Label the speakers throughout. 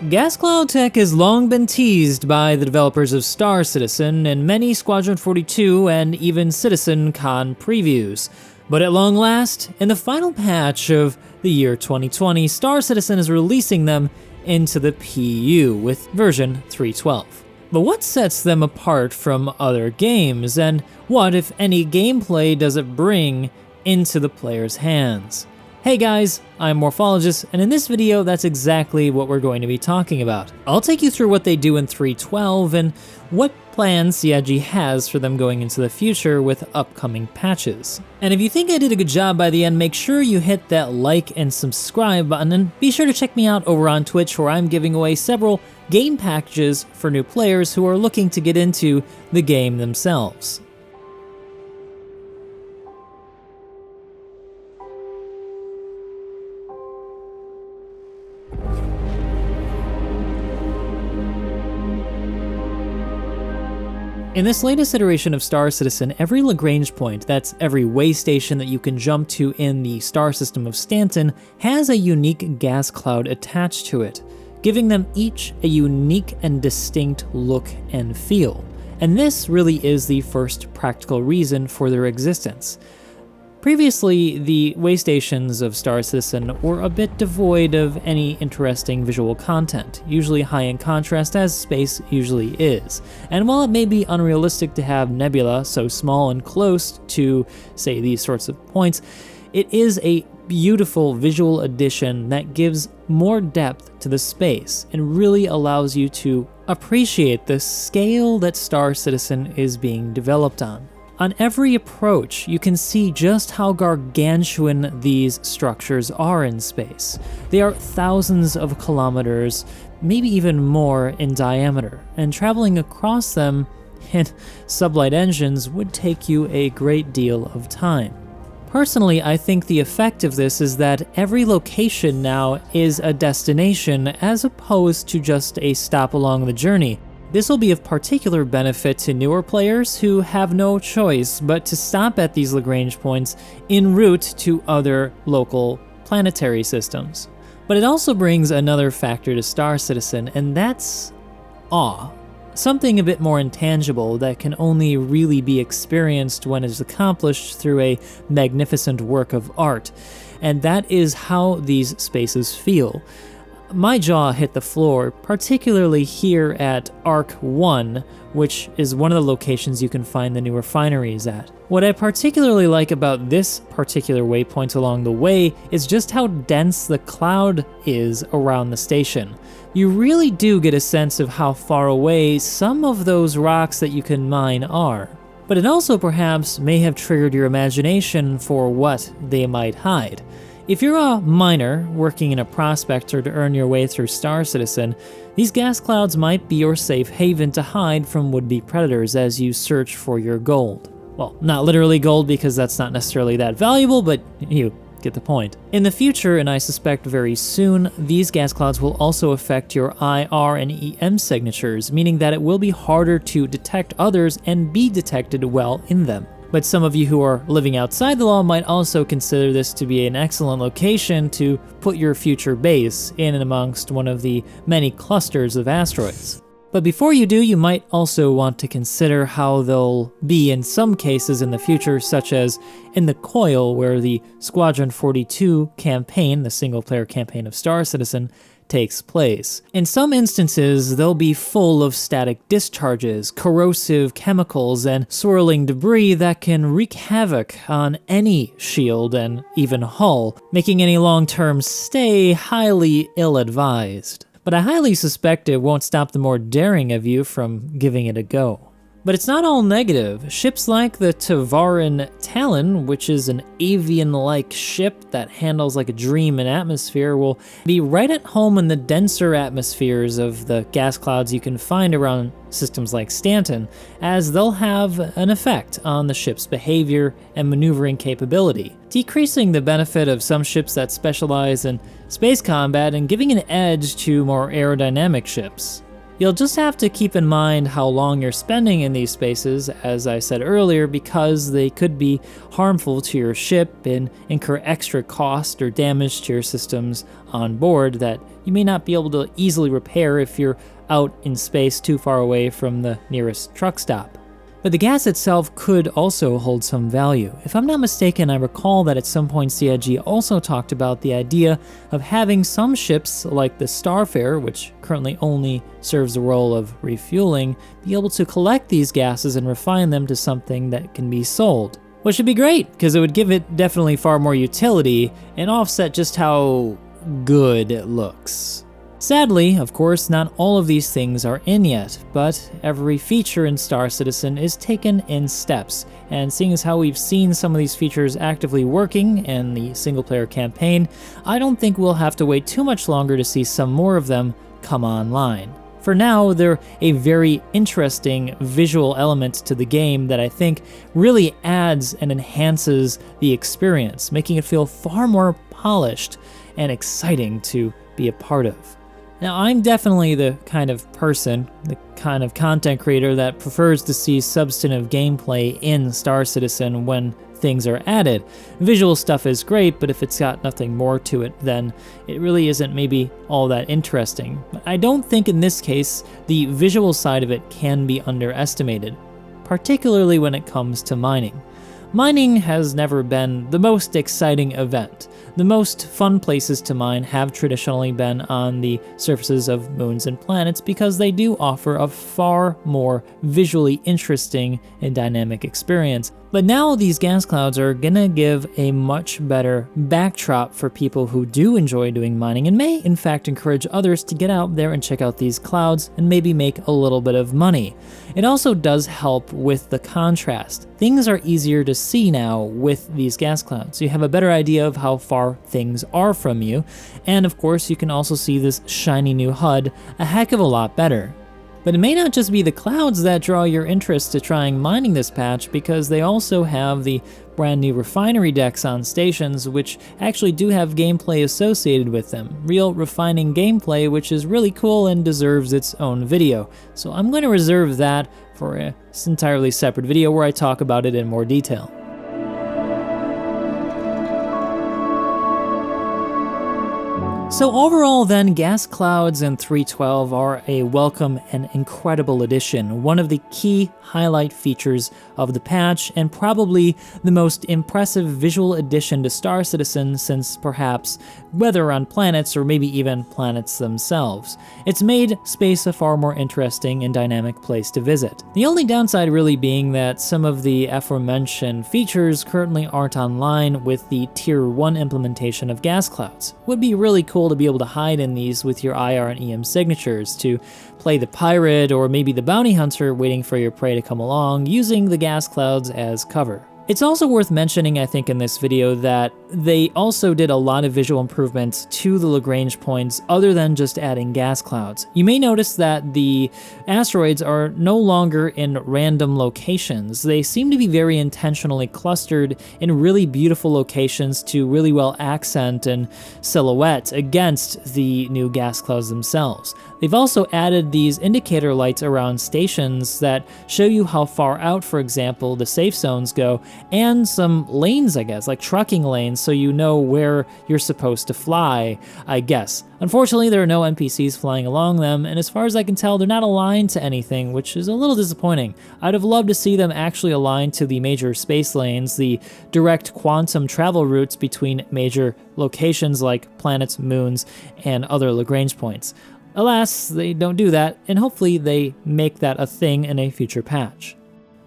Speaker 1: Gas cloud tech has long been teased by the developers of Star Citizen in many Squadron 42 and even Citizen Con previews. But at long last, in the final patch of the year 2020, Star Citizen is releasing them into the PU with version 3.12. But what sets them apart from other games, and what, if any, gameplay does it bring into the player's hands? Hey guys, I'm Morphologist, and in this video that's exactly what we're going to be talking about. I'll take you through what they do in 3.12 and what plans CIG has for them going into the future with upcoming patches. And if you think I did a good job by the end, make sure you hit that like and subscribe button, and be sure to check me out over on Twitch, where I'm giving away several game packages for new players who are looking to get into the game themselves. In this latest iteration of Star Citizen, every Lagrange point, that's every way station that you can jump to in the star system of Stanton, has a unique gas cloud attached to it, giving them each a unique and distinct look and feel. And this really is the first practical reason for their existence. Previously, the way stations of Star Citizen were a bit devoid of any interesting visual content, usually high in contrast as space usually is. And while it may be unrealistic to have nebula so small and close to, say, these sorts of points, it is a beautiful visual addition that gives more depth to the space and really allows you to appreciate the scale that Star Citizen is being developed on. On every approach, you can see just how gargantuan these structures are in space. They are thousands of kilometers, maybe even more in diameter, and traveling across them in sublight engines would take you a great deal of time. Personally, I think the effect of this is that every location now is a destination as opposed to just a stop along the journey. This will be of particular benefit to newer players who have no choice but to stop at these Lagrange points en route to other local planetary systems. But it also brings another factor to Star Citizen, and that's awe. Something a bit more intangible that can only really be experienced when it is accomplished through a magnificent work of art. And that is how these spaces feel. My jaw hit the floor, particularly here at Arc 1, which is one of the locations you can find the new refineries at. What I particularly like about this particular waypoint along the way is just how dense the cloud is around the station. You really do get a sense of how far away some of those rocks that you can mine are. But it also perhaps may have triggered your imagination for what they might hide. If you're a miner working in a prospector to earn your way through Star Citizen, these gas clouds might be your safe haven to hide from would-be predators as you search for your gold. Well, not literally gold because that's not necessarily that valuable, but you get the point. In the future, and I suspect very soon, these gas clouds will also affect your IR and EM signatures, meaning that it will be harder to detect others and be detected well in them. But some of you who are living outside the law might also consider this to be an excellent location to put your future base in and amongst one of the many clusters of asteroids. But before you do, you might also want to consider how they'll be in some cases in the future, such as in the Coil, where the Squadron 42 campaign, the single-player campaign of Star Citizen, takes place. In some instances, they'll be full of static discharges, corrosive chemicals, and swirling debris that can wreak havoc on any shield and even hull, making any long-term stay highly ill-advised. But I highly suspect it won't stop the more daring of you from giving it a go. But it's not all negative. Ships like the Tavaran Talon, which is an avian-like ship that handles like a dream in atmosphere, will be right at home in the denser atmospheres of the gas clouds you can find around systems like Stanton, as they'll have an effect on the ship's behavior and maneuvering capability, decreasing the benefit of some ships that specialize in space combat and giving an edge to more aerodynamic ships. You'll just have to keep in mind how long you're spending in these spaces, as I said earlier, because they could be harmful to your ship and incur extra cost or damage to your systems on board that you may not be able to easily repair if you're out in space too far away from the nearest truck stop. But the gas itself could also hold some value. If I'm not mistaken, I recall that at some point CIG also talked about the idea of having some ships like the Starfarer, which currently only serves the role of refueling, be able to collect these gases and refine them to something that can be sold. Which should be great, because it would give it definitely far more utility and offset just how good it looks. Sadly, of course, not all of these things are in yet, but every feature in Star Citizen is taken in steps, and seeing as how we've seen some of these features actively working in the single-player campaign, I don't think we'll have to wait too much longer to see some more of them come online. For now, they're a very interesting visual element to the game that I think really adds and enhances the experience, making it feel far more polished and exciting to be a part of. Now, I'm definitely the kind of person, the kind of content creator that prefers to see substantive gameplay in Star Citizen when things are added. Visual stuff is great, but if it's got nothing more to it, then it really isn't maybe all that interesting. But I don't think in this case the visual side of it can be underestimated, particularly when it comes to mining. Mining has never been the most exciting event. The most fun places to mine have traditionally been on the surfaces of moons and planets because they do offer a far more visually interesting and dynamic experience. But now these gas clouds are gonna give a much better backdrop for people who do enjoy doing mining and may in fact encourage others to get out there and check out these clouds and maybe make a little bit of money. It also does help with the contrast. Things are easier to see now with these gas clouds. You have a better idea of how far things are from you, and of course you can also see this shiny new HUD a heck of a lot better. But it may not just be the clouds that draw your interest to trying mining this patch, because they also have the brand new refinery decks on stations, which actually do have gameplay associated with them. Real refining gameplay, which is really cool and deserves its own video. So I'm going to reserve that for an entirely separate video where I talk about it in more detail. So overall then, gas clouds in 3.12 are a welcome and incredible addition, one of the key highlight features of the patch, and probably the most impressive visual addition to Star Citizen since perhaps weather on planets or maybe even planets themselves. It's made space a far more interesting and dynamic place to visit. The only downside really being that some of the aforementioned features currently aren't online with the Tier 1 implementation of gas clouds. Would be really cool to be able to hide in these with your IR and EM signatures, to play the pirate or maybe the bounty hunter waiting for your prey to come along, using the gas clouds as cover. It's also worth mentioning, I think, in this video that they also did a lot of visual improvements to the Lagrange points other than just adding gas clouds. You may notice that the asteroids are no longer in random locations. They seem to be very intentionally clustered in really beautiful locations to really well accent and silhouette against the new gas clouds themselves. They've also added these indicator lights around stations that show you how far out, for example, the safe zones go, and some lanes, I guess, like trucking lanes, so you know where you're supposed to fly, I guess. Unfortunately, there are no NPCs flying along them, and as far as I can tell, they're not aligned to anything, which is a little disappointing. I'd have loved to see them actually aligned to the major space lanes, the direct quantum travel routes between major locations like planets, moons, and other Lagrange points. Alas, they don't do that, and hopefully they make that a thing in a future patch.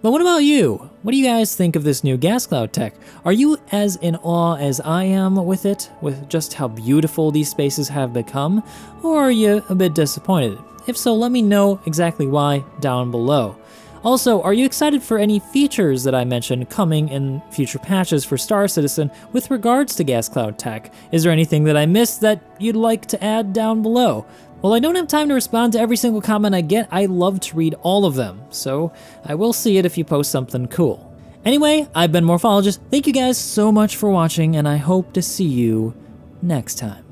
Speaker 1: But what about you? What do you guys think of this new gas cloud tech? Are you as in awe as I am with it, with just how beautiful these spaces have become? Or are you a bit disappointed? If so, let me know exactly why down below. Also, are you excited for any features that I mentioned coming in future patches for Star Citizen with regards to gas cloud tech? Is there anything that I missed that you'd like to add down below? Well, I don't have time to respond to every single comment I get. I love to read all of them, so I will see it if you post something cool. Anyway, I've been Morphologist. Thank you guys so much for watching, and I hope to see you next time.